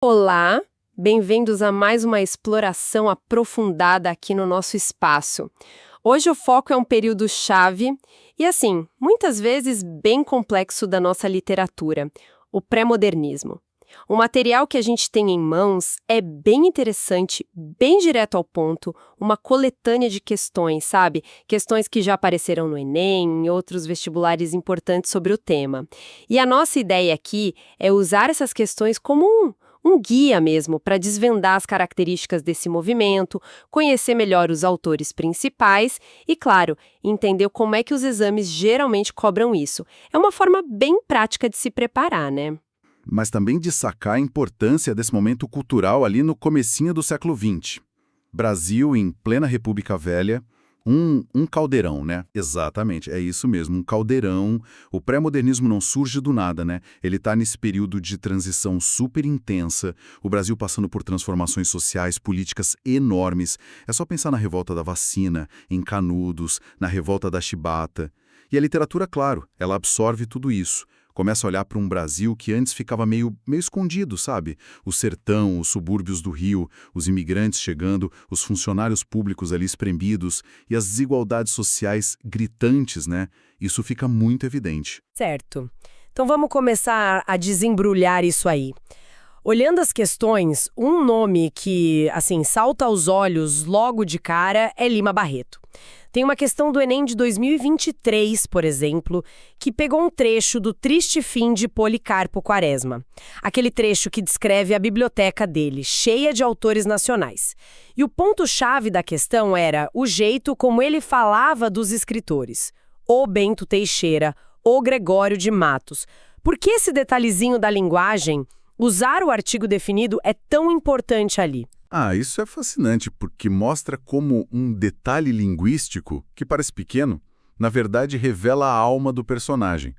Olá, bem-vindos a mais uma exploração aprofundada aqui no nosso espaço. Hoje o foco é um período chave e, assim, muitas vezes bem complexo da nossa literatura, o pré-modernismo. O material que a gente tem em mãos é bem interessante, bem direto ao ponto, uma coletânea de questões, sabe? Questões que já apareceram no Enem e outros vestibulares importantes sobre o tema. E a nossa ideia aqui é usar essas questões como um guia mesmo para desvendar as características desse movimento, conhecer melhor os autores principais e, claro, entender como é que os exames geralmente cobram isso. É uma forma bem prática de se preparar, né? Mas também de sacar a importância desse momento cultural ali no comecinho do século XX. Brasil em plena República Velha, um caldeirão, né? Exatamente, é isso mesmo, um caldeirão. O pré-modernismo não surge do nada, né? Ele está nesse período de transição super intensa, o Brasil passando por transformações sociais, políticas enormes. É só pensar na revolta da vacina, em Canudos, na revolta da Chibata. E a literatura, claro, ela absorve tudo isso. Começa a olhar para um Brasil que antes ficava meio escondido, sabe? O sertão, os subúrbios do Rio, os imigrantes chegando, os funcionários públicos ali espremidos e as desigualdades sociais gritantes, né? Isso fica muito evidente. Certo. Então vamos começar a desembrulhar isso aí. Olhando as questões, um nome que, assim, salta aos olhos logo de cara é Lima Barreto. Tem uma questão do Enem de 2023, por exemplo, que pegou um trecho do Triste Fim de Policarpo Quaresma. Aquele trecho que descreve a biblioteca dele, cheia de autores nacionais. E o ponto-chave da questão era o jeito como ele falava dos escritores. O Bento Teixeira, o Gregório de Matos. Por que esse detalhezinho da linguagem, usar o artigo definido, é tão importante ali? Isso é fascinante, porque mostra como um detalhe linguístico, que parece pequeno, na verdade revela a alma do personagem.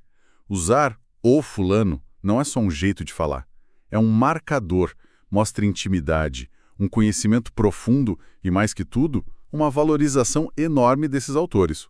Usar o fulano não é só um jeito de falar, é um marcador, mostra intimidade, um conhecimento profundo e, mais que tudo, uma valorização enorme desses autores.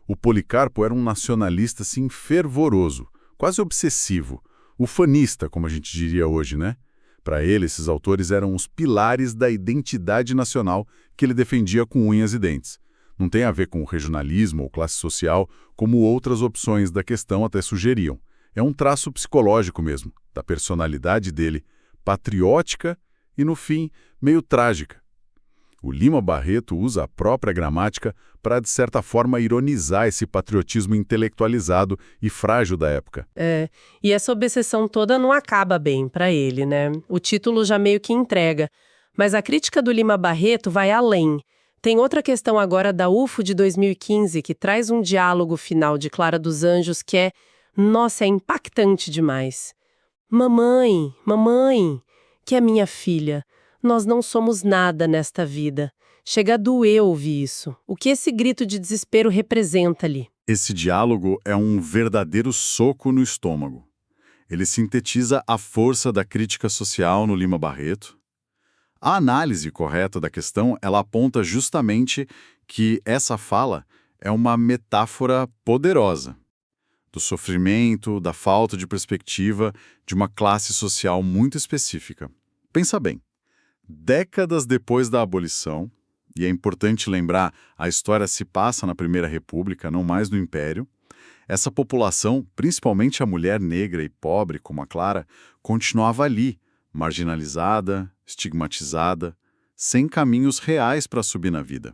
O Policarpo era um nacionalista, assim, fervoroso, quase obsessivo, ufanista, como a gente diria hoje, né? Para ele, esses autores eram os pilares da identidade nacional que ele defendia com unhas e dentes. Não tem a ver com regionalismo ou classe social, como outras opções da questão até sugeriam. É um traço psicológico mesmo, da personalidade dele, patriótica e, no fim, meio trágica. O Lima Barreto usa a própria gramática para, de certa forma, ironizar esse patriotismo intelectualizado e frágil da época. E essa obsessão toda não acaba bem para ele, né? O título já meio que entrega. Mas a crítica do Lima Barreto vai além. Tem outra questão agora da UFO de 2015 que traz um diálogo final de Clara dos Anjos que é impactante demais. Mamãe, que é minha filha. Nós não somos nada nesta vida. Chega a doer ouvir isso. O que esse grito de desespero representa ali? Esse diálogo é um verdadeiro soco no estômago. Ele sintetiza a força da crítica social no Lima Barreto. A análise correta da questão, ela aponta justamente que essa fala é uma metáfora poderosa do sofrimento, da falta de perspectiva de uma classe social muito específica. Pensa bem. Décadas depois da abolição, e é importante lembrar, a história se passa na Primeira República, não mais no Império, essa população, principalmente a mulher negra e pobre como a Clara, continuava ali, marginalizada, estigmatizada, sem caminhos reais para subir na vida.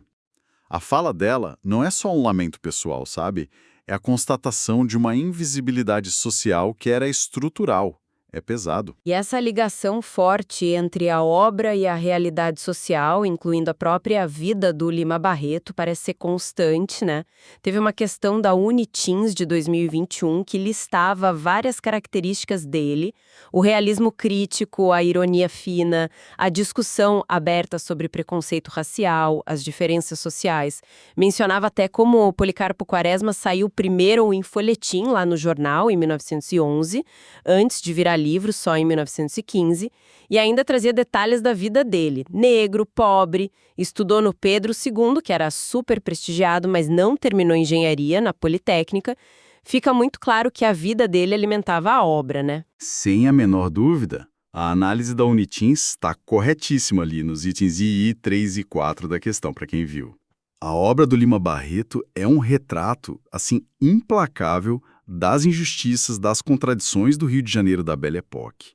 A fala dela não é só um lamento pessoal, sabe? É a constatação de uma invisibilidade social que era estrutural. É pesado. E essa ligação forte entre a obra e a realidade social, incluindo a própria vida do Lima Barreto, parece ser constante, né? Teve uma questão da Uniteens de 2021 que listava várias características dele, o realismo crítico, a ironia fina, a discussão aberta sobre preconceito racial, as diferenças sociais. Mencionava até como o Policarpo Quaresma saiu primeiro em folhetim lá no jornal, em 1911, antes de virar livro só em 1915, e ainda trazia detalhes da vida dele. Negro, pobre, estudou no Pedro II, que era super prestigiado, mas não terminou engenharia na Politécnica. Fica muito claro que a vida dele alimentava a obra, né? Sem a menor dúvida. A análise da Unitins está corretíssima ali nos itens II, 3 e 4 da questão, para quem viu. A obra do Lima Barreto é um retrato, assim, implacável das injustiças, das contradições do Rio de Janeiro da Belle Époque.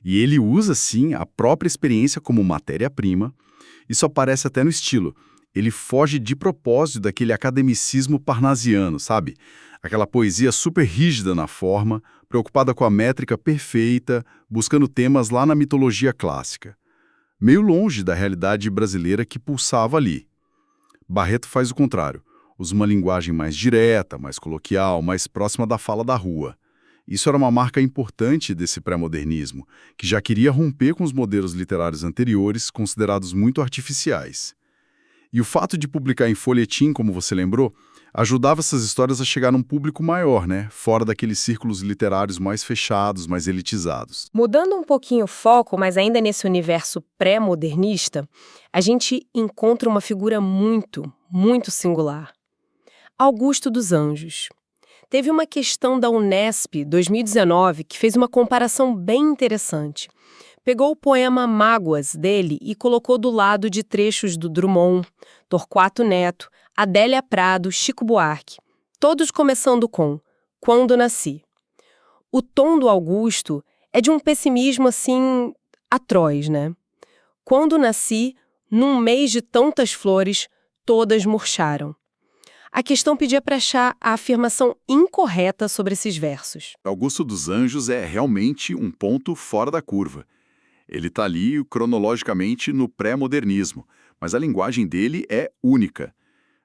E ele usa, sim, a própria experiência como matéria-prima. Isso aparece até no estilo. Ele foge de propósito daquele academicismo parnasiano, sabe? Aquela poesia super rígida na forma, preocupada com a métrica perfeita, buscando temas lá na mitologia clássica. Meio longe da realidade brasileira que pulsava ali. Barreto faz o contrário. Usa uma linguagem mais direta, mais coloquial, mais próxima da fala da rua. Isso era uma marca importante desse pré-modernismo, que já queria romper com os modelos literários anteriores, considerados muito artificiais. E o fato de publicar em folhetim, como você lembrou, ajudava essas histórias a chegar num público maior, né? Fora daqueles círculos literários mais fechados, mais elitizados. Mudando um pouquinho o foco, mas ainda nesse universo pré-modernista, a gente encontra uma figura muito, muito singular. Augusto dos Anjos. Teve uma questão da Unesp 2019 que fez uma comparação bem interessante. Pegou o poema Mágoas dele e colocou do lado de trechos do Drummond, Torquato Neto, Adélia Prado, Chico Buarque, todos começando com Quando Nasci. O tom do Augusto é de um pessimismo, assim, atroz, né? Quando nasci, num mês de tantas flores, todas murcharam. A questão pedia para achar a afirmação incorreta sobre esses versos. Augusto dos Anjos é realmente um ponto fora da curva. Ele está ali cronologicamente no pré-modernismo, mas a linguagem dele é única.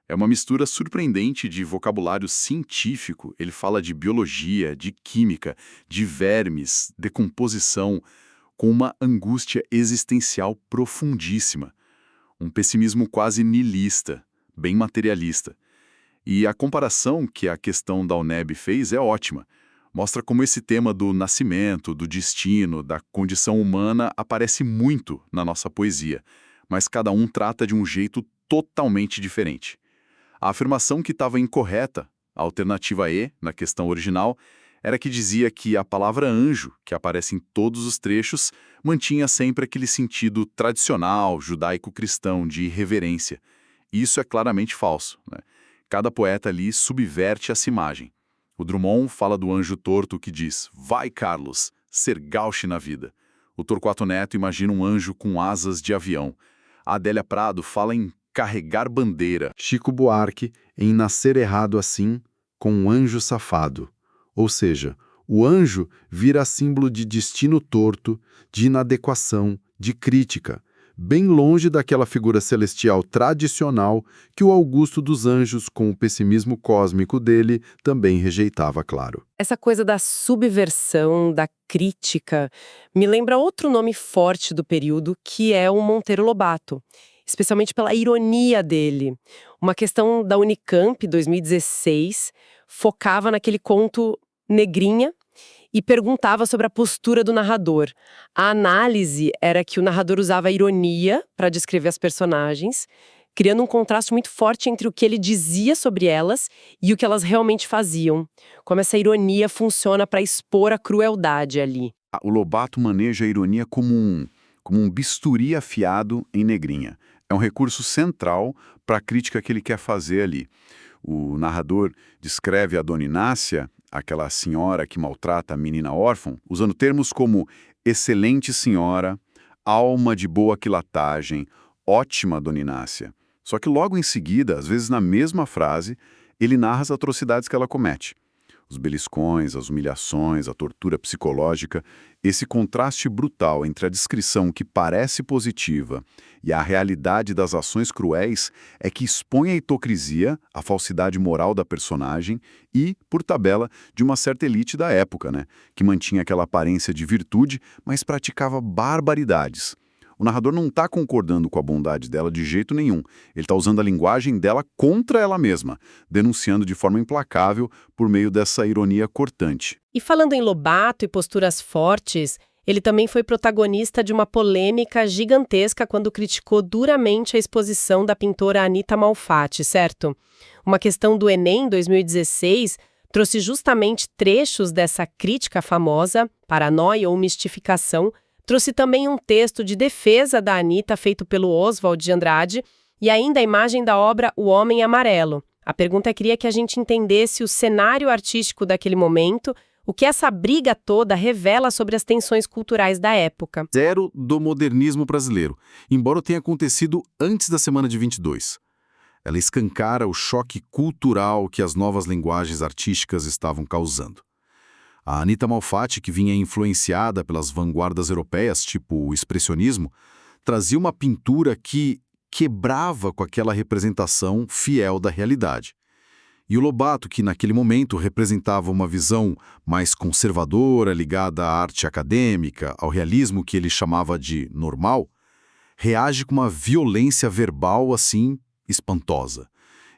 É uma mistura surpreendente de vocabulário científico. Ele fala de biologia, de química, de vermes, decomposição, com uma angústia existencial profundíssima. Um pessimismo quase nihilista, bem materialista. E a comparação que a questão da UNEB fez é ótima. Mostra como esse tema do nascimento, do destino, da condição humana aparece muito na nossa poesia, mas cada um trata de um jeito totalmente diferente. A afirmação que estava incorreta, a alternativa E, na questão original, era que dizia que a palavra anjo, que aparece em todos os trechos, mantinha sempre aquele sentido tradicional, judaico-cristão, de reverência. Isso é claramente falso, né? Cada poeta ali subverte essa imagem. O Drummond fala do anjo torto que diz, vai, Carlos, ser gauche na vida. O Torquato Neto imagina um anjo com asas de avião. A Adélia Prado fala em carregar bandeira. Chico Buarque em Nascer Errado Assim, com um anjo safado. Ou seja, o anjo vira símbolo de destino torto, de inadequação, de crítica, bem longe daquela figura celestial tradicional que o Augusto dos Anjos, com o pessimismo cósmico dele, também rejeitava, claro. Essa coisa da subversão, da crítica, me lembra outro nome forte do período, que é o Monteiro Lobato, especialmente pela ironia dele. Uma questão da Unicamp, 2016, focava naquele conto Negrinha, e perguntava sobre a postura do narrador. A análise era que o narrador usava a ironia para descrever as personagens, criando um contraste muito forte entre o que ele dizia sobre elas e o que elas realmente faziam. Como essa ironia funciona para expor a crueldade ali. O Lobato maneja a ironia como um bisturi afiado em Negrinha. É um recurso central para a crítica que ele quer fazer ali. O narrador descreve a Dona Inácia, aquela senhora que maltrata a menina órfã, usando termos como excelente senhora, alma de boa quilatagem, ótima Dona Inácia. Só que logo em seguida, às vezes na mesma frase, ele narra as atrocidades que ela comete. Os beliscões, as humilhações, a tortura psicológica, esse contraste brutal entre a descrição que parece positiva e a realidade das ações cruéis é que expõe a hipocrisia, a falsidade moral da personagem e, por tabela, de uma certa elite da época, né, que mantinha aquela aparência de virtude, mas praticava barbaridades. O narrador não está concordando com a bondade dela de jeito nenhum. Ele está usando a linguagem dela contra ela mesma, denunciando de forma implacável por meio dessa ironia cortante. E falando em Lobato e posturas fortes, ele também foi protagonista de uma polêmica gigantesca quando criticou duramente a exposição da pintora Anita Malfatti, certo? Uma questão do Enem 2016 trouxe justamente trechos dessa crítica famosa, paranoia ou mistificação, Trouxe também um texto de defesa da Anitta feito pelo Oswald de Andrade e ainda a imagem da obra O Homem Amarelo. A pergunta queria que a gente entendesse o cenário artístico daquele momento, o que essa briga toda revela sobre as tensões culturais da época. Zero do modernismo brasileiro, embora tenha acontecido antes da semana de 22. Ela escancara o choque cultural que as novas linguagens artísticas estavam causando. A Anitta Malfatti, que vinha influenciada pelas vanguardas europeias, tipo o expressionismo, trazia uma pintura que quebrava com aquela representação fiel da realidade. E o Lobato, que naquele momento representava uma visão mais conservadora, ligada à arte acadêmica, ao realismo que ele chamava de normal, reage com uma violência verbal assim espantosa.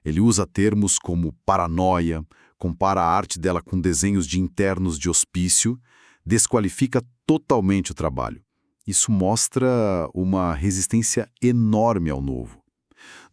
Ele usa termos como paranoia, compara a arte dela com desenhos de internos de hospício, desqualifica totalmente o trabalho. Isso mostra uma resistência enorme ao novo.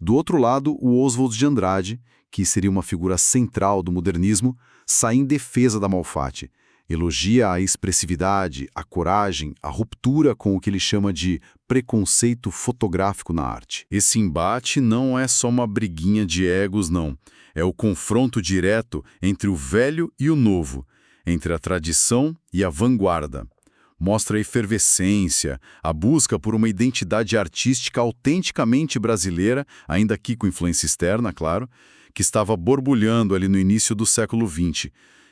Do outro lado, o Oswald de Andrade, que seria uma figura central do modernismo, sai em defesa da Malfatti. Elogia a expressividade, a coragem, a ruptura com o que ele chama de preconceito fotográfico na arte. Esse embate não é só uma briguinha de egos, não. É o confronto direto entre o velho e o novo, entre a tradição e a vanguarda. Mostra a efervescência, a busca por uma identidade artística autenticamente brasileira, ainda aqui com influência externa, claro, que estava borbulhando ali no início do século XX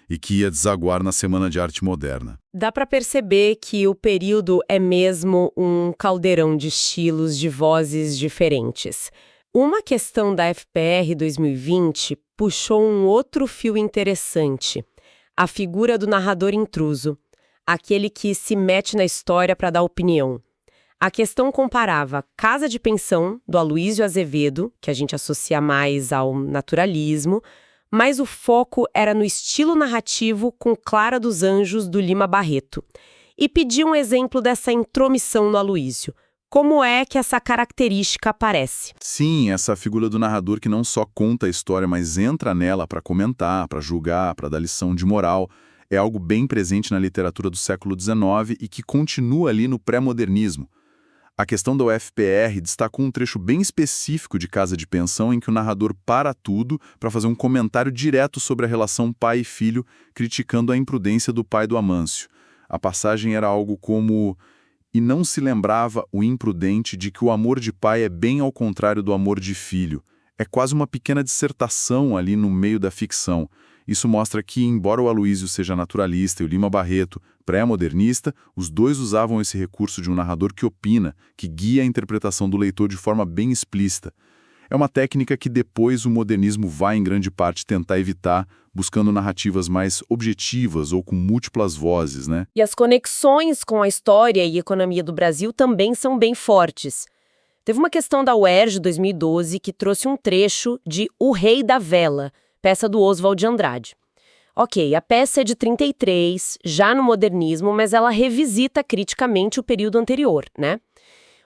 e que ia desaguar na Semana de Arte Moderna. Dá para perceber que o período é mesmo um caldeirão de estilos, de vozes diferentes. Uma questão da FPR 2020 puxou um outro fio interessante, a figura do narrador intruso, aquele que se mete na história para dar opinião. A questão comparava Casa de Pensão, do Aloysio Azevedo, que a gente associa mais ao naturalismo, mas o foco era no estilo narrativo com Clara dos Anjos, do Lima Barreto. E pedia um exemplo dessa intromissão no Aloysio. Como é que essa característica aparece? Sim, essa figura do narrador que não só conta a história, mas entra nela para comentar, para julgar, para dar lição de moral. É algo bem presente na literatura do século XIX e que continua ali no pré-modernismo. A questão da UFPR destacou um trecho bem específico de Casa de Pensão em que o narrador para tudo para fazer um comentário direto sobre a relação pai e filho, criticando a imprudência do pai do Amâncio. A passagem era algo como: "E não se lembrava o imprudente de que o amor de pai é bem ao contrário do amor de filho." É quase uma pequena dissertação ali no meio da ficção. Isso mostra que, embora o Aloysio seja naturalista e o Lima Barreto pré-modernista, os dois usavam esse recurso de um narrador que opina, que guia a interpretação do leitor de forma bem explícita. É uma técnica que depois o modernismo vai, em grande parte, tentar evitar, buscando narrativas mais objetivas ou com múltiplas vozes, né? E as conexões com a história e economia do Brasil também são bem fortes. Teve uma questão da UERJ 2012 que trouxe um trecho de O Rei da Vela, peça do Oswald de Andrade. Ok, a peça é de 33, já no modernismo, mas ela revisita criticamente o período anterior, né?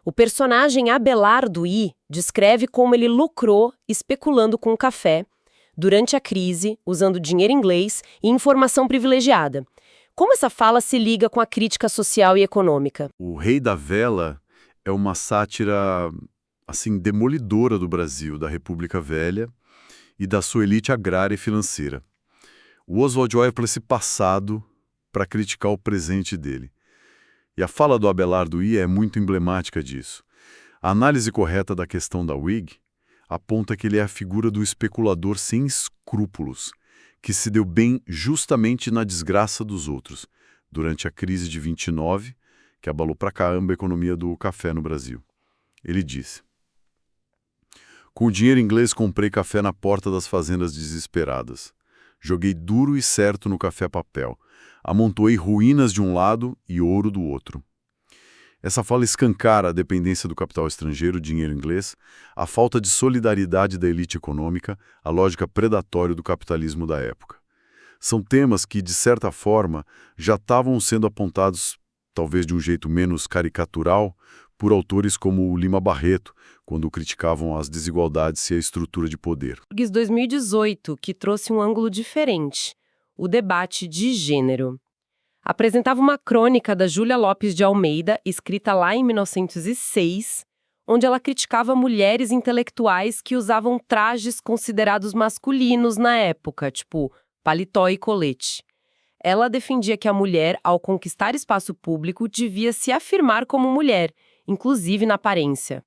O personagem Abelardo I descreve como ele lucrou especulando com o café durante a crise, usando dinheiro inglês e informação privilegiada. Como essa fala se liga com a crítica social e econômica? O Rei da Vela é uma sátira, assim, demolidora do Brasil, da República Velha e da sua elite agrária e financeira. O Oswald olha para esse passado para criticar o presente dele. E a fala do Abelardo I é muito emblemática disso. A análise correta da questão da Whig aponta que ele é a figura do especulador sem escrúpulos, que se deu bem justamente na desgraça dos outros, durante a crise de 29, que abalou pra caramba a economia do café no Brasil. Ele disse: "Com o dinheiro inglês comprei café na porta das fazendas desesperadas. Joguei duro e certo no café-papel. Amontoei ruínas de um lado e ouro do outro." Essa fala escancara a dependência do capital estrangeiro, dinheiro inglês, a falta de solidariedade da elite econômica, a lógica predatória do capitalismo da época. São temas que, de certa forma, já estavam sendo apontados, talvez de um jeito menos caricatural, por autores como o Lima Barreto, quando criticavam as desigualdades e a estrutura de poder. 2018, que trouxe um ângulo diferente, o debate de gênero. Apresentava uma crônica da Júlia Lopes de Almeida, escrita lá em 1906, onde ela criticava mulheres intelectuais que usavam trajes considerados masculinos na época, tipo paletó e colete. Ela defendia que a mulher, ao conquistar espaço público, devia se afirmar como mulher, inclusive na aparência.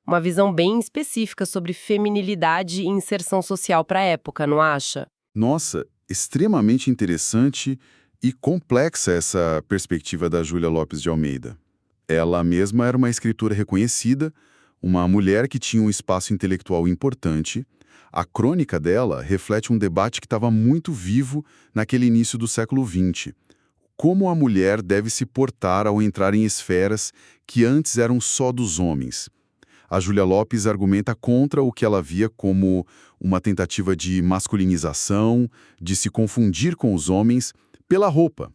Uma visão bem específica sobre feminilidade e inserção social para a época, não acha? Nossa, extremamente interessante e complexa essa perspectiva da Júlia Lopes de Almeida. Ela mesma era uma escritora reconhecida, uma mulher que tinha um espaço intelectual importante. A crônica dela reflete um debate que estava muito vivo naquele início do século XX. Como a mulher deve se portar ao entrar em esferas que antes eram só dos homens. A Júlia Lopes argumenta contra o que ela via como uma tentativa de masculinização, de se confundir com os homens pela roupa.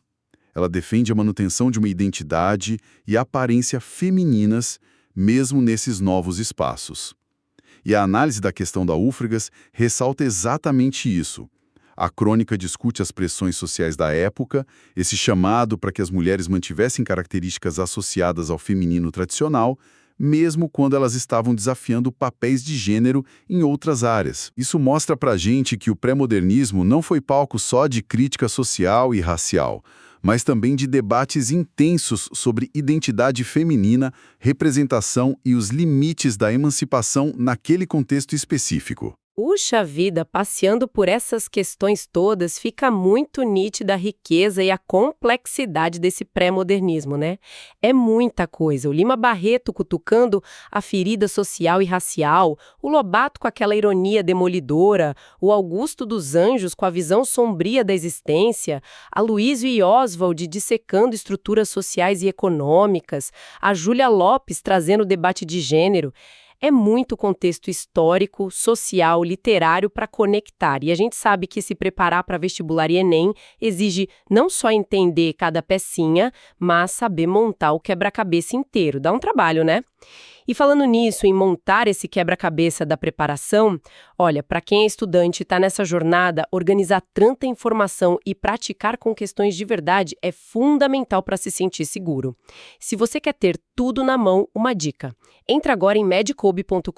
Ela defende a manutenção de uma identidade e aparência femininas, mesmo nesses novos espaços. E a análise da questão da Úfrigas ressalta exatamente isso. A crônica discute as pressões sociais da época, esse chamado para que as mulheres mantivessem características associadas ao feminino tradicional, mesmo quando elas estavam desafiando papéis de gênero em outras áreas. Isso mostra pra gente que o pré-modernismo não foi palco só de crítica social e racial, mas também de debates intensos sobre identidade feminina, representação e os limites da emancipação naquele contexto específico. Puxa vida, passeando por essas questões todas, fica muito nítida a riqueza e a complexidade desse pré-modernismo, né? É muita coisa. O Lima Barreto cutucando a ferida social e racial, o Lobato com aquela ironia demolidora, o Augusto dos Anjos com a visão sombria da existência, a Luísio e Oswald dissecando estruturas sociais e econômicas, a Júlia Lopes trazendo o debate de gênero. É muito contexto histórico, social, literário para conectar. E a gente sabe que se preparar para vestibular e Enem exige não só entender cada pecinha, mas saber montar o quebra-cabeça inteiro. Dá um trabalho, né? E falando nisso, em montar esse quebra-cabeça da preparação, olha, para quem é estudante e está nessa jornada, organizar tanta informação e praticar com questões de verdade é fundamental para se sentir seguro. Se você quer ter tudo na mão, uma dica. Entra agora em medicob.com.br,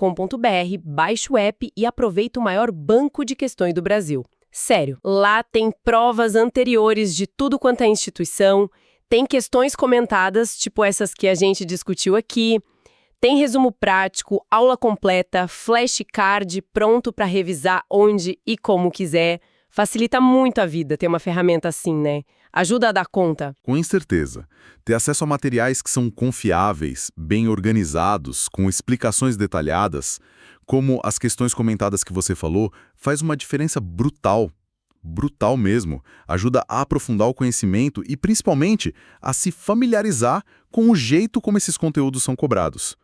baixe o app e aproveita o maior banco de questões do Brasil. Sério, lá tem provas anteriores de tudo quanto é instituição, tem questões comentadas, tipo essas que a gente discutiu aqui, tem resumo prático, aula completa, flashcard pronto para revisar onde e como quiser. Facilita muito a vida ter uma ferramenta assim, né? Ajuda a dar conta. Com certeza. Ter acesso a materiais que são confiáveis, bem organizados, com explicações detalhadas, como as questões comentadas que você falou, faz uma diferença brutal. Brutal mesmo. Ajuda a aprofundar o conhecimento e, principalmente, a se familiarizar com o jeito como esses conteúdos são cobrados.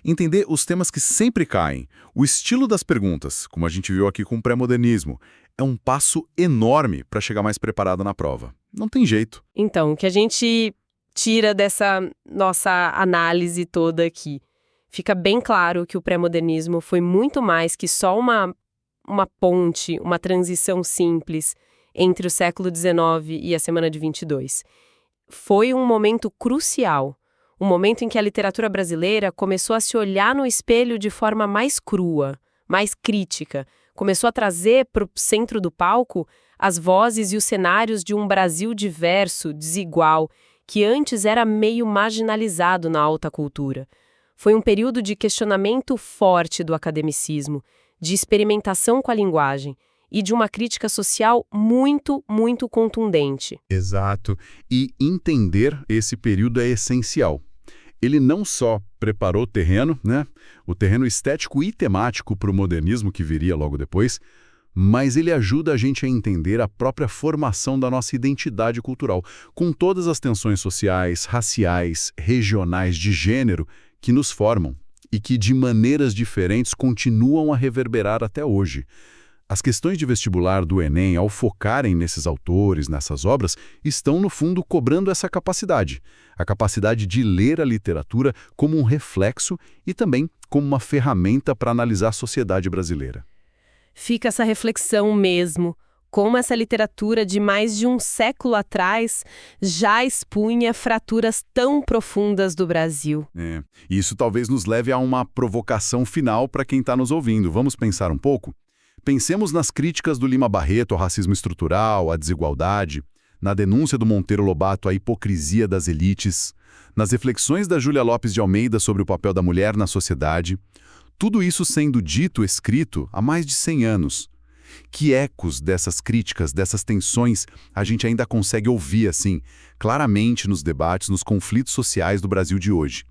Entender os temas que sempre caem, o estilo das perguntas, como a gente viu aqui com o pré-modernismo, é um passo enorme para chegar mais preparado na prova. Não tem jeito. Então, o que a gente tira dessa nossa análise toda aqui? Fica bem claro que o pré-modernismo foi muito mais que só uma ponte, uma transição simples entre o século XIX e a Semana de 22. Foi um momento crucial. Um momento em que a literatura brasileira começou a se olhar no espelho de forma mais crua, mais crítica. Começou a trazer para o centro do palco as vozes e os cenários de um Brasil diverso, desigual, que antes era meio marginalizado na alta cultura. Foi um período de questionamento forte do academicismo, de experimentação com a linguagem e de uma crítica social muito, muito contundente. Exato. E entender esse período é essencial. Ele não só preparou o terreno, né? O terreno estético e temático para o modernismo que viria logo depois, mas ele ajuda a gente a entender a própria formação da nossa identidade cultural, com todas as tensões sociais, raciais, regionais, de gênero que nos formam e que de maneiras diferentes continuam a reverberar até hoje. As questões de vestibular do Enem, ao focarem nesses autores, nessas obras, estão, no fundo, cobrando essa capacidade. A capacidade de ler a literatura como um reflexo e também como uma ferramenta para analisar a sociedade brasileira. Fica essa reflexão mesmo. Como essa literatura de mais de um século atrás já expunha fraturas tão profundas do Brasil. E isso talvez nos leve a uma provocação final para quem está nos ouvindo. Vamos pensar um pouco? Pensemos nas críticas do Lima Barreto ao racismo estrutural, à desigualdade, na denúncia do Monteiro Lobato à hipocrisia das elites, nas reflexões da Júlia Lopes de Almeida sobre o papel da mulher na sociedade. Tudo isso sendo dito, escrito, há mais de 100 anos. Que ecos dessas críticas, dessas tensões, a gente ainda consegue ouvir, assim, claramente nos debates, nos conflitos sociais do Brasil de hoje?